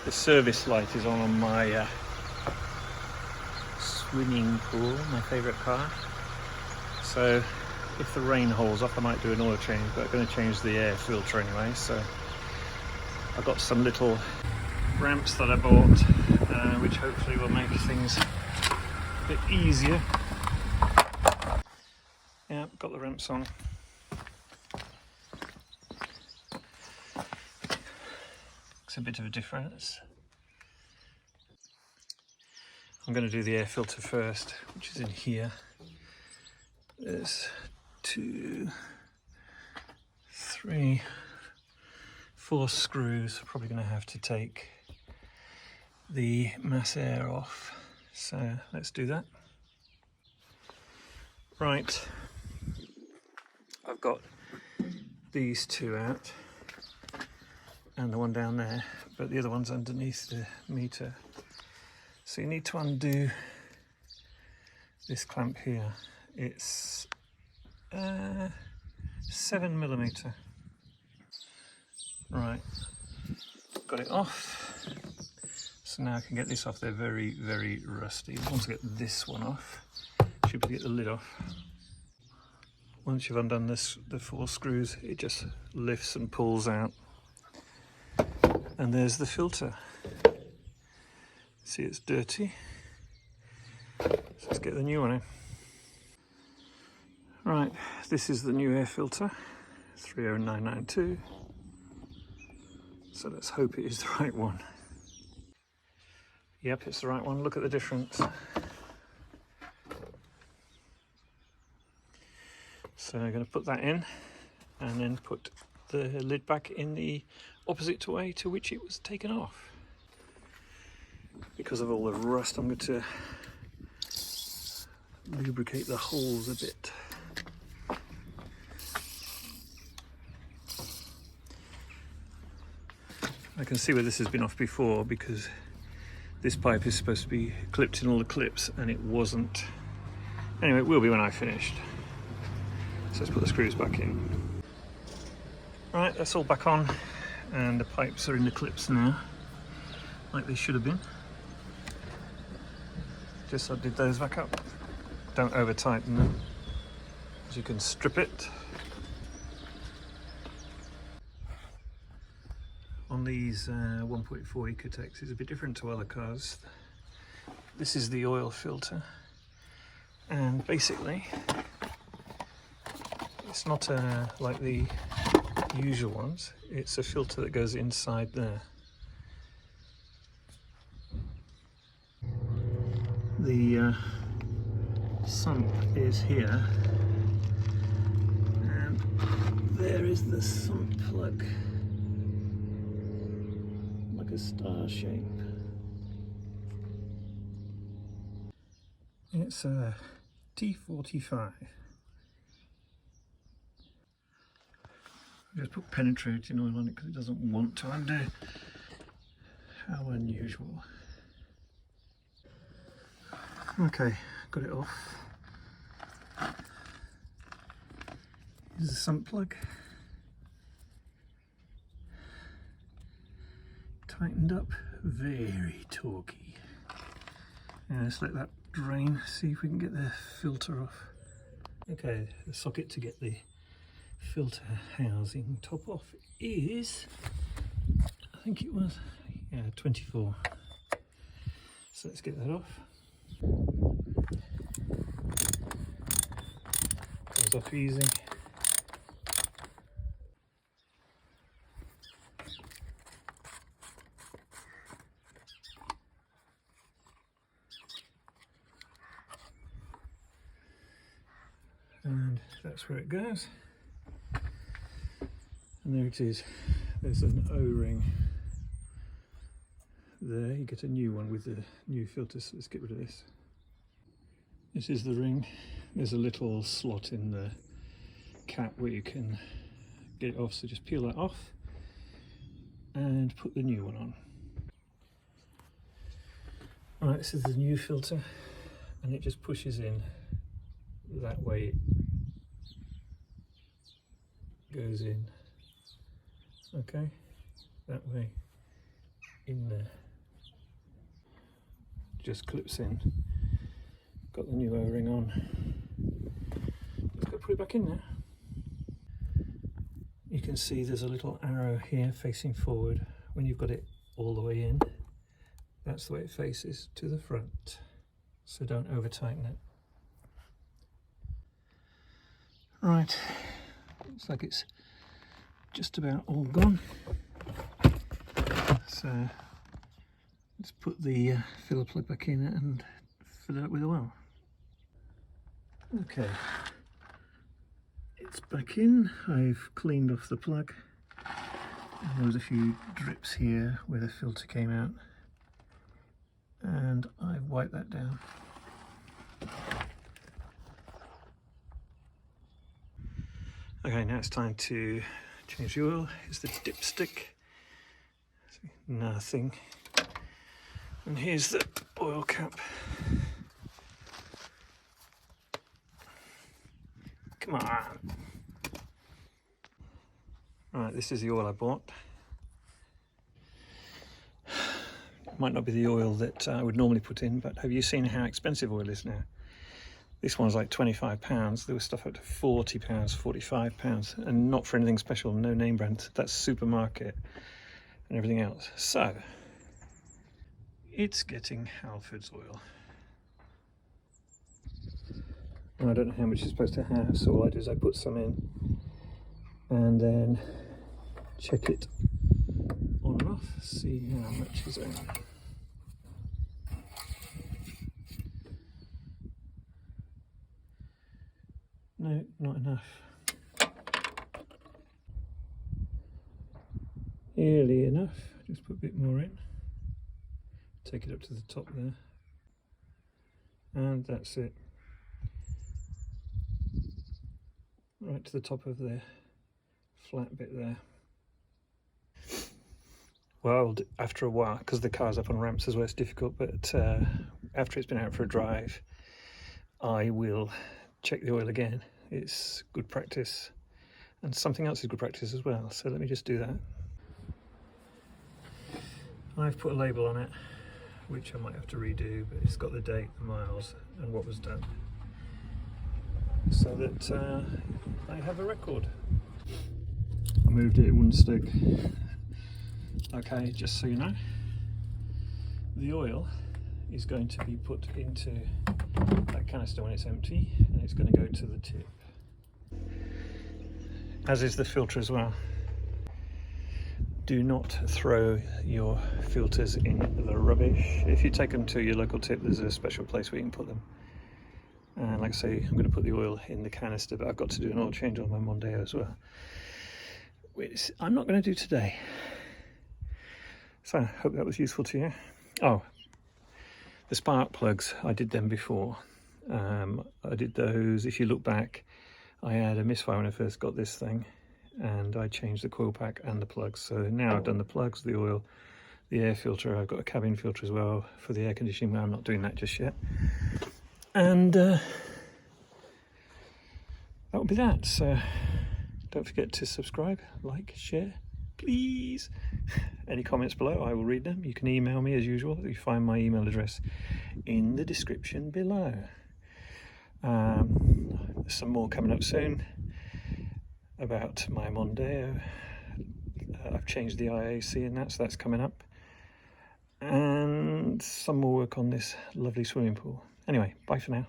The service light is on my swimming pool, my favourite car. So if the rain holds off, I might do an oil change, but I'm going to change the air filter anyway. So I've got some little ramps that I bought, which hopefully will make things a bit easier. Yeah, got the ramps on. It's a bit of a difference. I'm going to do the air filter first, which is in here. There's 2, 3, 4 screws. Probably going to have to take the mass air off. So let's do that. Right, I've got these 2 out and the one down there, but the other one's underneath the meter. So you need to undo this clamp here. It's 7mm. Right, got it off. So now I can get this off. They're very, very rusty. Once I get this one off, should be able to get the lid off. Once you've undone the 4 screws, it just lifts and pulls out. And there's the filter. See, it's dirty. So let's get the new one in. Right, this is the new air filter, 30992. So let's hope it is the right one. Yep, it's the right one. Look at the difference. So I'm going to put that in and then put the lid back in the opposite way to which it was taken off. Because of all the rust, I'm going to lubricate the holes a bit. I can see where this has been off before because this pipe is supposed to be clipped in all the clips and it wasn't. Anyway, it will be when I finished. So let's put the screws back in. Right, that's all back on and the pipes are in the clips now, like they should have been. Just I did those back up. Don't over tighten them, as you can strip it. On these 1.4 Ecotecs, it's a bit different to other cars. This is the oil filter, and basically it's not like the usual ones. It's a filter that goes inside there. The sump is here, and there is the sump plug, like a star shape. It's a T45. I just put penetrating oil on it because it doesn't want to undo. How unusual. Okay, got it off. Here's the sump plug. Tightened up, very torquey. And let's let that drain, see if we can get the filter off. Okay, the socket to get the filter housing top off is, I think it was, 24. So let's get that off. Comes off easy. And that's where it goes. And there it is. There's an O-ring there. You get a new one with the new filter, so let's get rid of this. This is the ring. There's a little slot in the cap where you can get it off, so just peel that off and put the new one on. Right, this is the new filter, and it just pushes in that way. It goes in, okay, that way in there. Just clips in. Got the new O-ring on. Just got to put it back in there. You can see there's a little arrow here facing forward. When you've got it all the way in, that's the way it faces, to the front. So don't over tighten it. Right, looks like it's just about all gone. So let's put the filler plug back in and fill it up with oil. Okay, it's back in. I've cleaned off the plug. And there was a few drips here where the filter came out, and I've wiped that down. Okay, now it's time to change the oil. Here's the dipstick. Nothing. And here's the oil cap. Come on. Right, this is the oil I bought. Might not be the oil that I would normally put in, but have you seen how expensive oil is now? This one's like £25. There was stuff up to £40, £45, and not for anything special, no name brand. That's supermarket and everything else. So, it's getting Halford's oil. And I don't know how much it's supposed to have, so all I do is I put some in and then check it on and off, see how much is in. No, not enough. Nearly enough. Just put a bit more in. Take it up to the top there. And that's it. Right to the top of the flat bit there. Well, after a while, because the car's up on ramps as well, it's difficult, but after it's been out for a drive, I will check the oil again. It's good practice, and something else is good practice as well, so let me just do that. I've put a label on it, which I might have to redo, but it's got the date, the miles, and what was done, so that I have a record. I moved it, it wouldn't stick. Okay, just so you know, the oil is going to be put into that canister when it's empty, and it's going to go to the tip. As is the filter as well. Do not throw your filters in the rubbish. If you take them to your local tip, there's a special place where you can put them. And like I say, I'm going to put the oil in the canister, but I've got to do an oil change on my Mondeo as well, which I'm not going to do today. So I hope that was useful to you. Oh, the spark plugs, I did them before. I did those, if you look back, I had a misfire when I first got this thing, and I changed the coil pack and the plugs. So now I've done the plugs, the oil, the air filter. I've got a cabin filter as well for the air conditioning. I'm not doing that just yet. And that would be that. So don't forget to subscribe, like, share, please. Any comments below, I will read them. You can email me as usual. You find my email address in the description below. There's some more coming up soon about my Mondeo. I've changed the IAC and so that's coming up. And some more work on this lovely swimming pool. Anyway, bye for now.